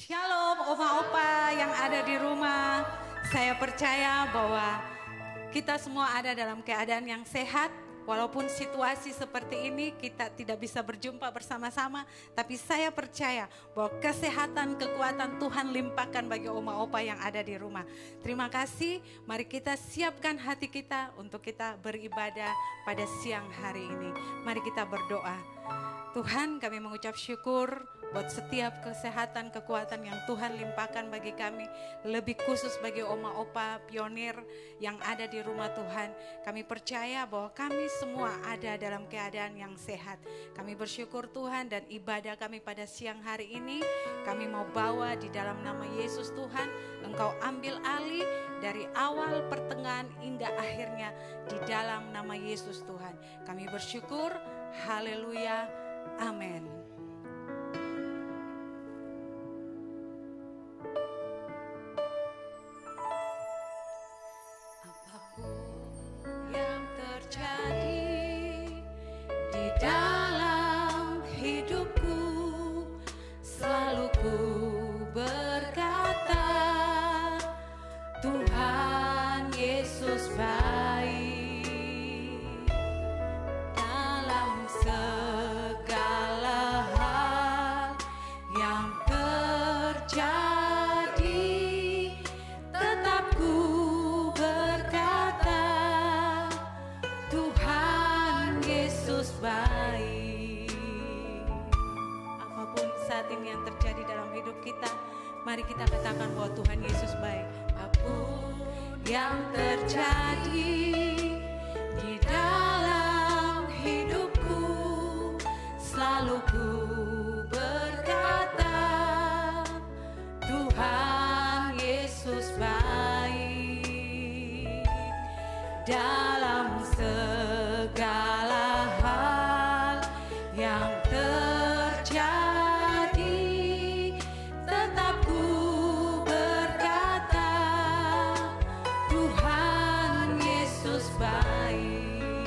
Shalom Oma-Opa yang ada di rumah. Saya percaya bahwa kita semua ada dalam keadaan yang sehat. Walaupun situasi seperti ini kita tidak bisa berjumpa bersama-sama, tapi saya percaya bahwa kesehatan, kekuatan Tuhan limpahkan bagi Oma-Opa yang ada di rumah. Terima kasih, mari kita siapkan hati kita untuk kita beribadah pada siang hari ini. Mari kita berdoa. Tuhan, kami mengucap syukur buat setiap kesehatan, kekuatan yang Tuhan limpahkan bagi kami. Lebih khusus bagi Oma-Opa pionir yang ada di rumah Tuhan. Kami percaya bahwa kami semua ada dalam keadaan yang sehat. Kami bersyukur Tuhan, dan ibadah kami pada siang hari ini kami mau bawa di dalam nama Yesus Tuhan. Engkau ambil alih dari awal, pertengahan hingga akhirnya di dalam nama Yesus Tuhan. Kami bersyukur, haleluya, amin. Yang terjadi di dalam hidupku, selalu ku berkata, Tuhan Yesus baik. Dalam segala hal yang terjadi, tetap ku berkata, Tuhan Yesus baik. Apapun saat ini yang terjadi dalam hidup kita, mari kita katakan bahwa Tuhan Yesus baik. Apapun yang terjadi di dalam hidupku, selalu ku berkata, Tuhan Yesus baik. Dalam segala hal yang terjadi, tetap ku berkata, Tuhan Yesus baik.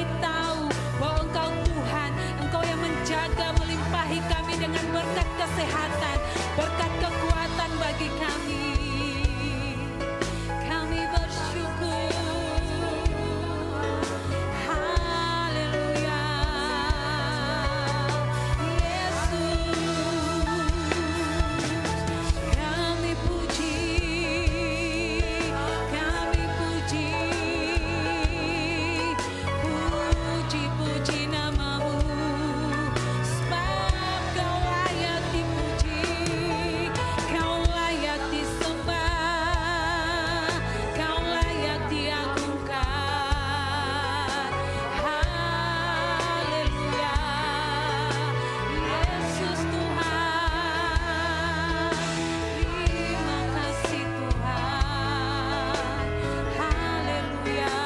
kami tahu bahwa Engkau Tuhan, Engkau yang menjaga, melimpahi kami dengan berkat kesehatan, berkat kekuatan bagi kami. Kami bersyukur. Haleluya. Yesus, kami puji, kami puji, puji-puji namamu, sebab Kau layak dipuji, Kau layak disembah, Kau layak diagungkan. Haleluya. Yesus Tuhan, terima kasih Tuhan. Haleluya.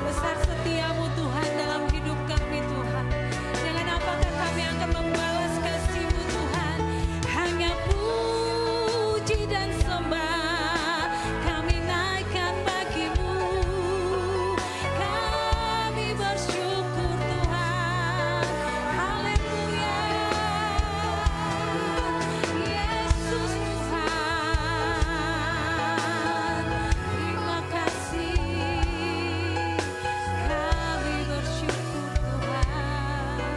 Besar setiamu Tuhan dalam hidup kami Tuhan. Dengan apakah kami akan membalas kasih-Mu Tuhan? Hanya puji dan sembah kami naikkan bagi-Mu. Kami bersyukur Tuhan. Haleluya. Yesus Tuhan, terima kasih. Kami bersyukur Tuhan.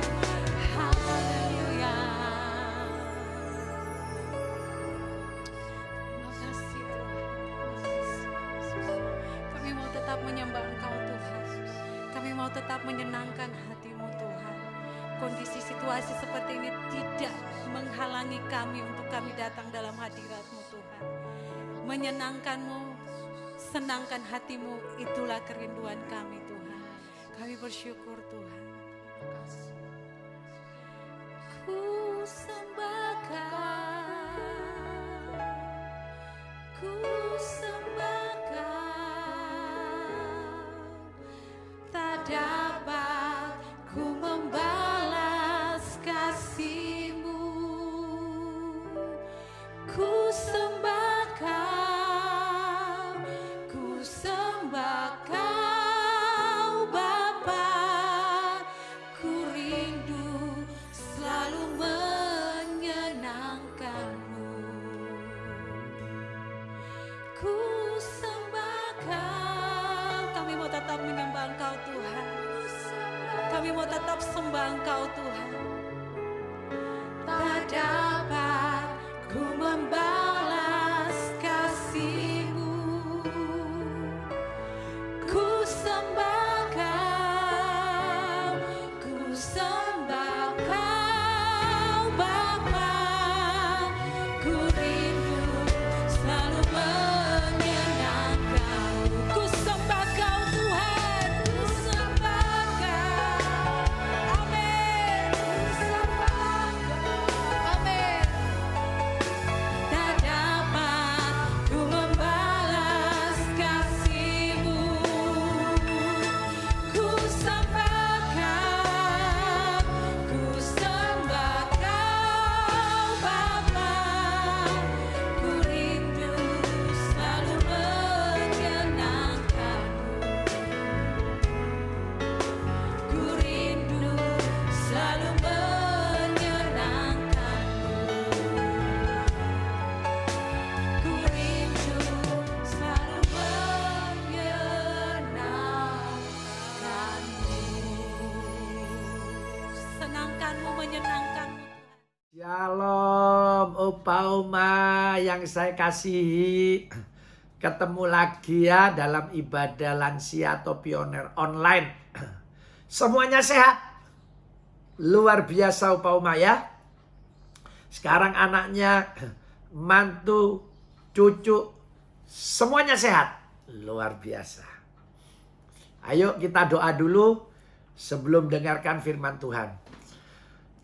Haleluya. Terima kasih Tuhan. Kami mau tetap menyembah Engkau Tuhan. Kami mau tetap menyenangkan hati-Mu Tuhan. Kondisi situasi seperti ini tidak menghalangi kami untuk kami datang dalam hadirat-Mu Tuhan. Menyenangkan-Mu, senangkan hati-Mu, itulah kerinduan kami Tuhan. Kami bersyukur Tuhan. Ku sembah Kau, ku sembah Kau, tak dapat ku membalas kasih-Mu. Ku sembah Kau, ku sembah Kau Bapa, ku rindu selalu menyenangkan-Mu. Ku sembah Kau, kami mau tetap menyembah Engkau Tuhan. Kami mau tetap sembah Engkau Tuhan. Tak dapat ku membalas kasih-Mu. Ku sembah Kau, ku sembah Kau Bapa, ku rindu selalu menyenangkan-Mu. Ku sembah Kau Tuhan, ku sembah Kau. Amin. Ku sembah Kau. Amin. Tak dapat ku membalas kasih-Mu. Ku sembah Kau, ku sembah Kau Bapa, ku rindu selalu menyenangkan-Mu. Ku rindu selalu menyenangkan-Mu. Ku rindu selalu menyenangkan-Mu. Senangkan-Mu, menyenangkan-Mu Tuhan. Shalom Upauma yang saya kasihi. Ketemu lagi ya dalam ibadah lansia atau pioner online. Semuanya sehat. Luar biasa Upauma ya. Sekarang anaknya, mantu, cucu, semuanya sehat. Luar biasa. Ayo kita doa dulu sebelum dengarkan firman Tuhan.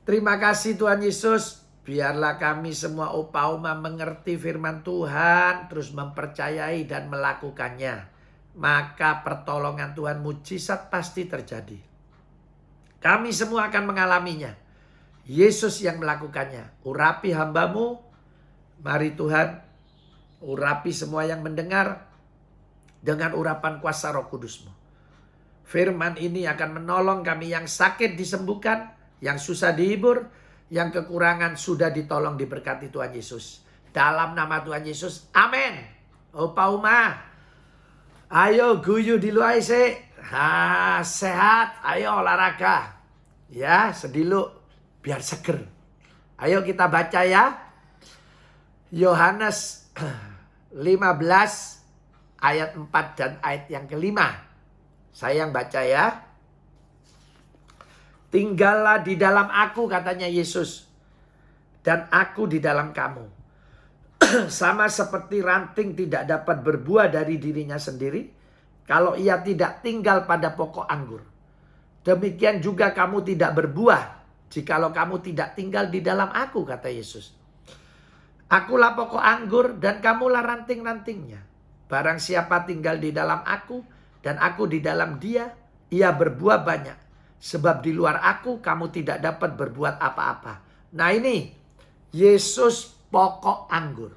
Terima kasih Tuhan Yesus. Biarlah kami semua Upauma mengerti firman Tuhan, terus mempercayai dan melakukannya. Maka pertolongan Tuhan, mujizat pasti terjadi. Kami semua akan mengalaminya. Yesus yang melakukannya. Urapi hamba-Mu. Mari Tuhan, urapi semua yang mendengar dengan urapan kuasa Roh Kudus-Mu. Firman ini akan menolong kami yang sakit disembuhkan, yang susah dihibur, yang kekurangan sudah ditolong diberkati Tuhan Yesus. Dalam nama Tuhan Yesus, amin. Opa Uma, ayo guyu di luar sih. Sehat, ayo olahraga. Ya, sedilu biar seger. Ayo kita baca ya. Yohanes 15 ayat 4 dan ayat yang kelima. Saya yang baca ya. Tinggallah di dalam aku, katanya Yesus, dan aku di dalam kamu. Sama seperti ranting tidak dapat berbuah dari dirinya sendiri kalau ia tidak tinggal pada pokok anggur. Demikian juga kamu tidak berbuah jikalau kamu tidak tinggal di dalam aku, kata Yesus. Akulah pokok anggur dan kamulah ranting-rantingnya. Barang siapa tinggal di dalam aku dan aku di dalam dia, ia berbuah banyak. Sebab di luar aku kamu tidak dapat berbuat apa-apa. Nah ini, Yesus pokok anggur.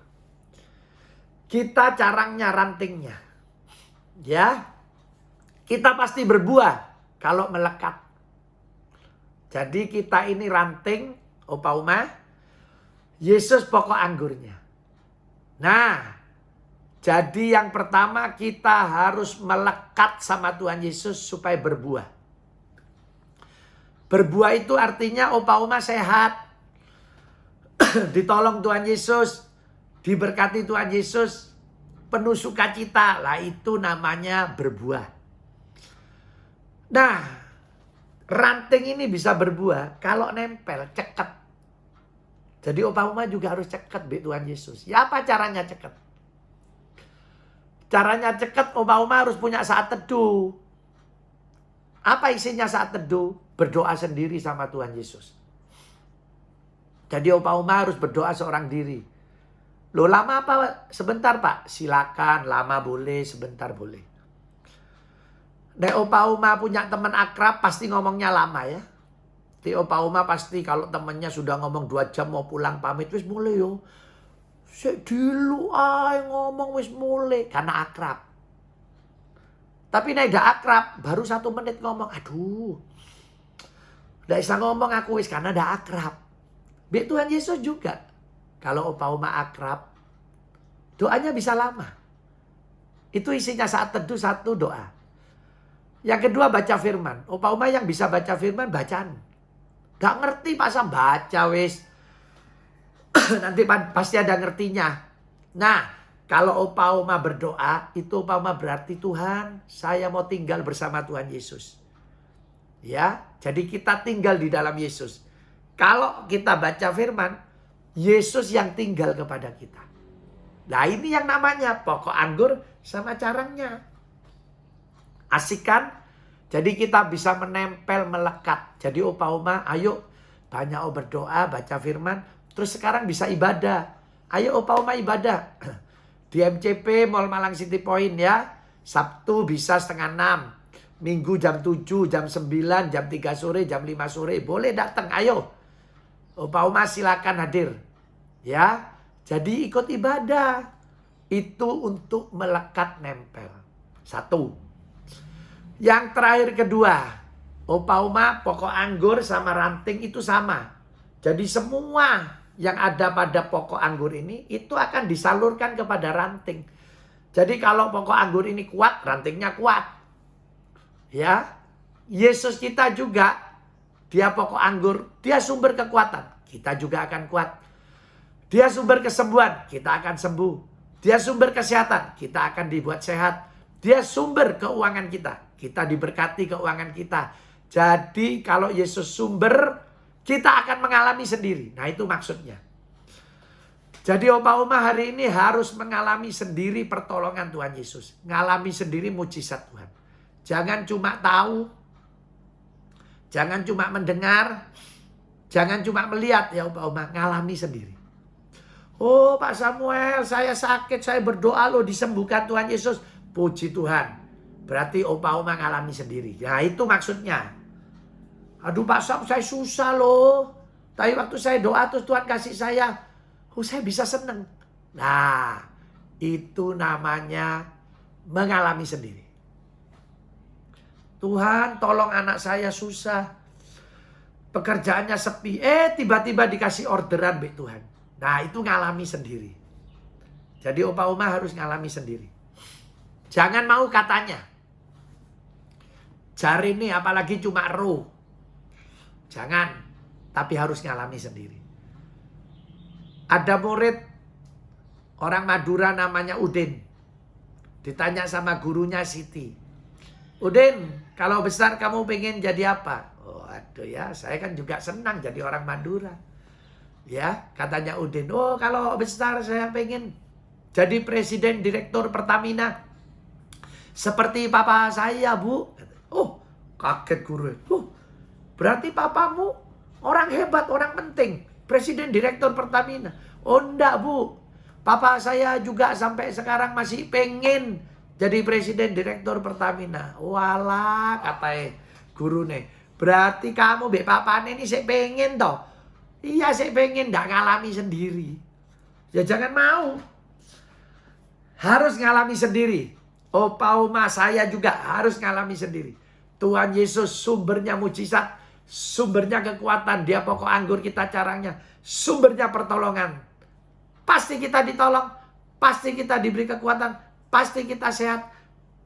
Kita carangnya rantingnya. Ya, kita pasti berbuah kalau melekat. Jadi kita ini ranting, Opa Uma. Yesus pokok anggurnya. Nah, jadi yang pertama kita harus melekat sama Tuhan Yesus supaya berbuah. Berbuah itu artinya Opa Uma sehat. Ditolong Tuhan Yesus. Diberkati Tuhan Yesus. Penuh sukacita. Lah itu namanya berbuah. Nah, ranting ini bisa berbuah kalau nempel, ceket. Jadi Opa Uma juga harus ceket be Tuhan Yesus. Ya apa caranya ceket? Caranya ceket Opa Uma harus punya saat teduh. Apa isinya saat teduh? Berdoa sendiri sama Tuhan Yesus. Jadi Opa Uma harus berdoa seorang diri. Loh lama apa? Sebentar Pak. Silakan, lama boleh, sebentar boleh. Nek Opa Uma punya teman akrab pasti ngomongnya lama ya. Di Opa Uma pasti kalau temennya sudah ngomong 2 jam mau pulang pamit, wis mulai yo. Sik dulu ay ngomong wis mulai karena akrab. Tapi nek gak akrab baru 1 menit ngomong, aduh. Gak bisa ngomong aku wis karena gak akrab. Bi Tuhan Yesus juga. Kalau Opa Uma akrab, doanya bisa lama. Itu isinya saat teduh 1 doa. Yang kedua baca firman. Opa Uma yang bisa baca firman bacaan. Gak ngerti pasang baca wis. Nanti pasti ada ngertinya. Nah, kalau Opa Uma berdoa, itu Opa Uma berarti Tuhan, saya mau tinggal bersama Tuhan Yesus. Ya, jadi kita tinggal di dalam Yesus. Kalau kita baca firman, Yesus yang tinggal kepada kita. Nah ini yang namanya pokok anggur sama carangnya. Asik kan? Jadi kita bisa menempel, melekat. Jadi Opa Uma, ayo banyak berdoa, baca firman. Terus sekarang bisa ibadah. Ayo Opa Uma ibadah. Di MCP Mall Malang City Point ya. Sabtu bisa 5:30. Minggu jam 7, jam 9, jam 3 sore, jam 5 sore. Boleh datang, ayo. Opa Uma silakan hadir. Ya, jadi ikut ibadah. Itu untuk melekat nempel. 1. Yang terakhir kedua, Opa Uma pokok anggur sama ranting itu sama. Jadi semua yang ada pada pokok anggur ini itu akan disalurkan kepada ranting. Jadi kalau pokok anggur ini kuat, rantingnya kuat. Ya, Yesus kita juga, dia pokok anggur, dia sumber kekuatan. Kita juga akan kuat. Dia sumber kesembuhan, kita akan sembuh. Dia sumber kesehatan, kita akan dibuat sehat. Dia sumber keuangan kita diberkati keuangan kita. Jadi kalau Yesus sumber, kita akan mengalami sendiri. Nah itu maksudnya. Jadi Opa Uma hari ini harus mengalami sendiri pertolongan Tuhan Yesus. Ngalami sendiri mujizat Tuhan. Jangan cuma tahu. Jangan cuma mendengar. Jangan cuma melihat ya Opa Uma. Ngalami sendiri. Oh Pak Samuel, saya sakit, saya berdoa loh disembuhkan Tuhan Yesus. Puji Tuhan. Berarti Opa Uma ngalami sendiri. Nah itu maksudnya. Aduh Pak Sam, saya susah loh. Tapi waktu saya doa terus Tuhan kasih saya. Oh saya bisa seneng. Nah itu namanya mengalami sendiri. Tuhan tolong anak saya susah. Pekerjaannya sepi. Tiba-tiba dikasih orderan be Tuhan. Nah itu ngalami sendiri. Jadi Opa Oma harus ngalami sendiri. Jangan mau katanya. Jari ini apalagi cuma roh. Jangan. Tapi harus ngalami sendiri. Ada murid orang Madura namanya Udin. Ditanya sama gurunya Siti. Udin, kalau besar kamu pengen jadi apa? Oh aduh ya, saya kan juga senang jadi orang Madura. Ya, katanya Udin. Oh kalau besar saya pengen jadi presiden direktur Pertamina. Seperti papa saya, Bu. Oh, kaget guru. Berarti papamu orang hebat, orang penting. Presiden direktur Pertamina. Oh enggak, Bu. Papa saya juga sampai sekarang masih pengen jadi presiden direktur Pertamina. Walah, kata guru nih. Berarti kamu be papane ini saya pengen toh. Iya saya pengen, enggak ngalami sendiri. Ya jangan mau. Harus ngalami sendiri. Opa Oma saya juga harus ngalami sendiri. Tuhan Yesus sumbernya mujizat. Sumbernya kekuatan. Dia pokok anggur kita caranya. Sumbernya pertolongan. Pasti kita ditolong. Pasti kita diberi kekuatan. Pasti kita sehat.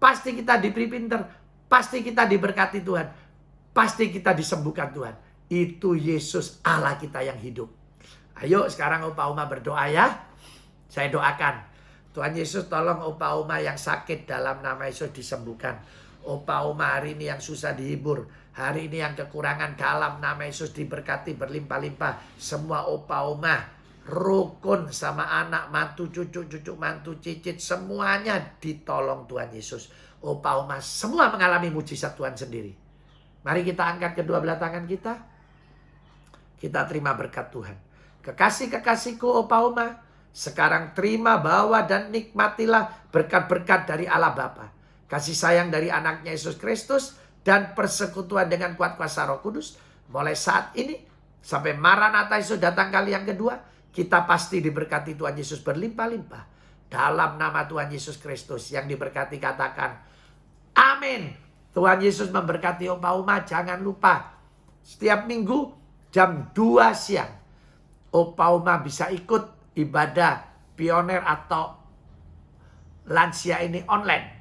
Pasti kita diberi pinter. Pasti kita diberkati Tuhan. Pasti kita disembuhkan Tuhan. Itu Yesus Allah kita yang hidup. Ayo sekarang Opa Oma berdoa ya. Saya doakan. Tuhan Yesus tolong Opa Oma yang sakit dalam nama Yesus disembuhkan. Opa Oma hari ini yang susah dihibur. Hari ini yang kekurangan dalam nama Yesus diberkati berlimpah-limpah. Semua Opa Oma rukun sama anak, mantu, cucu mantu, cicit. Semuanya ditolong Tuhan Yesus. Opa Oma semua mengalami mujizat Tuhan sendiri. Mari kita angkat kedua belah tangan kita. Kita terima berkat Tuhan. Kekasih-kekasihku Opa Oma. Sekarang terima, bawa dan nikmatilah berkat-berkat dari Allah Bapa. Kasih sayang dari anaknya Yesus Kristus. Dan persekutuan dengan kuat kuasa Roh Kudus. Mulai saat ini sampai Maranatha Yesus datang kali yang kedua. Kita pasti diberkati Tuhan Yesus berlimpah-limpah. Dalam nama Tuhan Yesus Kristus yang diberkati katakan. Amin. Tuhan Yesus memberkati Opa Oma. Jangan lupa. Setiap minggu jam 2 siang. Opa Oma bisa ikut ibadah pioner atau lansia ini online.